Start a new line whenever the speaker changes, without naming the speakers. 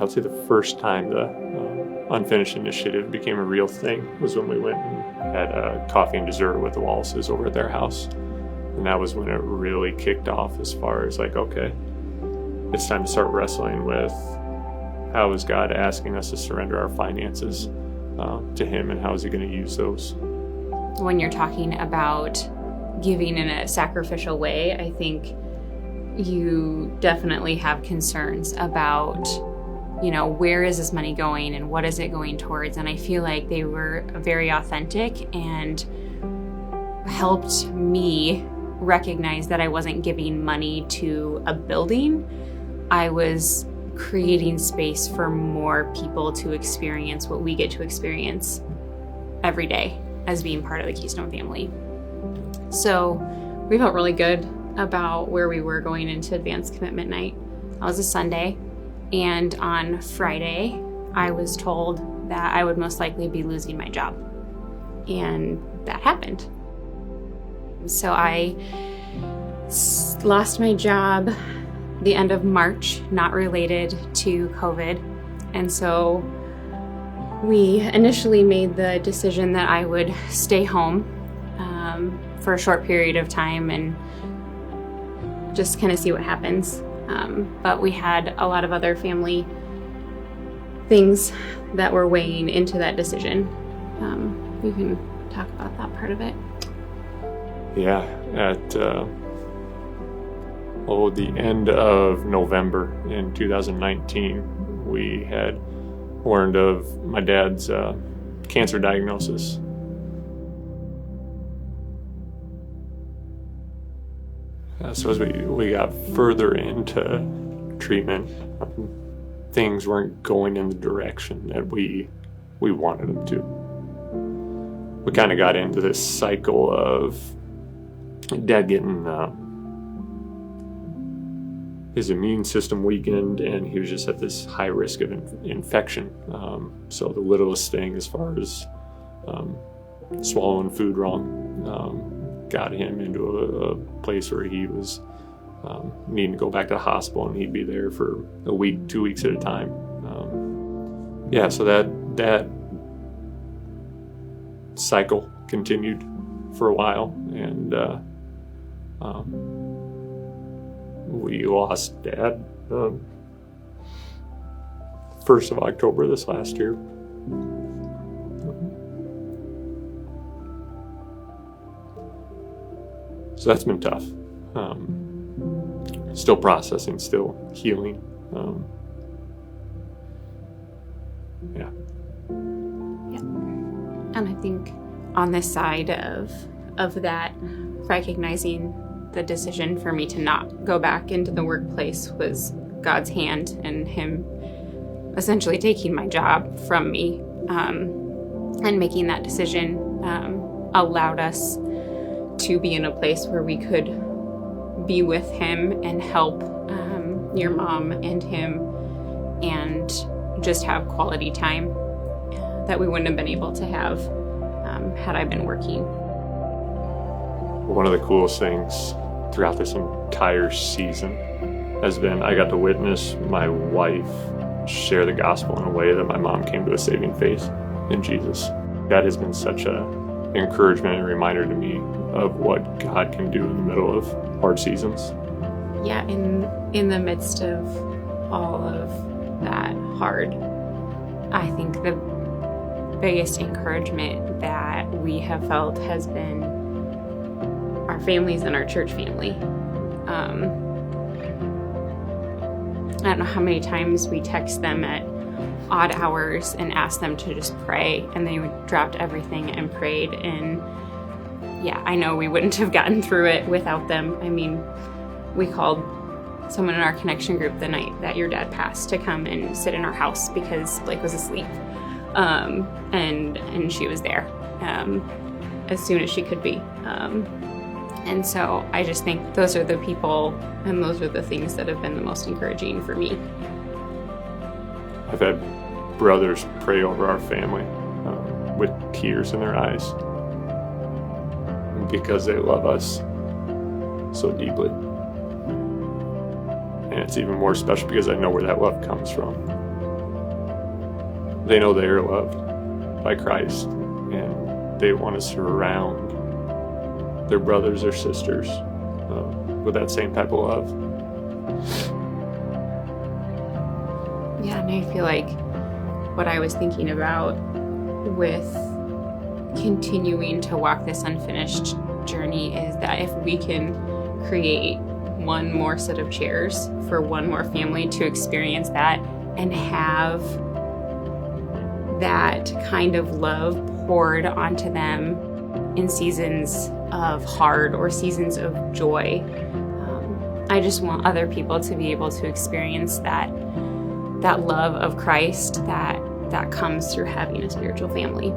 I'd say the first time the Unfinished Initiative became a real thing was when we went and had a coffee and dessert with the Wallaces over at their house. And that was when it really kicked off as far as like, okay, it's time to start wrestling with how is God asking us to surrender our finances to Him, and how is He going to use those?
When you're talking about giving in a sacrificial way, I think you definitely have concerns about, where is this money going and what is it going towards? And I feel like they were very authentic and helped me recognize that I wasn't giving money to a building. I was creating space for more people to experience what we get to experience every day as being part of the Keystone family. So we felt really good about where we were going into advanced commitment night. That was a Sunday, and on Friday I was told that I would most likely be losing my job, and that happened. So I lost my job the end of March, not related to COVID. And so we initially made the decision that I would stay home for a short period of time and just kind of see what happens. But we had a lot of other family things that were weighing into that decision. We can talk about that part of it.
Yeah, at the end of November in 2019, we had learned of my dad's cancer diagnosis. So as we got further into treatment, things weren't going in the direction that we wanted them to. We kind of got into this cycle of Dad getting his immune system weakened, and he was just at this high risk of infection. So the littlest thing, as far as swallowing food wrong, got him into a place where he was needing to go back to the hospital, and he'd be there for a week, 2 weeks at a time. So that cycle continued for a while, and we lost Dad 1st of October this last year. So that's been tough. Still processing, still healing.
Yeah. And I think on this side of that, recognizing the decision for me to not go back into the workplace was God's hand, and Him essentially taking my job from me, and making that decision allowed us to be in a place where we could be with Him and help your mom and him, and just have quality time that we wouldn't have been able to have had I been working.
One of the coolest things throughout this entire season has been I got to witness my wife share the gospel in a way that my mom came to a saving faith in Jesus. That has been such an encouragement and reminder to me of what God can do in the middle of hard seasons.
Yeah, in the midst of all of that hard, I think the biggest encouragement that we have felt has been our families and our church family. I don't know how many times we text them at odd hours and asked them to just pray, and they dropped everything and prayed. And yeah, I know we wouldn't have gotten through it without them. I mean, we called someone in our connection group the night that your dad passed to come and sit in our house because Blake was asleep. And she was there as soon as she could be. And so I just think those are the people and those are the things that have been the most encouraging for me.
I've had brothers pray over our family with tears in their eyes because they love us so deeply. And it's even more special because I know where that love comes from. they know they are loved by Christ, and they want to surround their brothers or sisters with that same type of love.
Yeah, and I feel like what I was thinking about with continuing to walk this unfinished journey is that if we can create one more set of chairs for one more family to experience that and have that kind of love poured onto them in seasons of hard or seasons of joy, I just want other people to be able to experience that love of Christ that comes through having a spiritual family.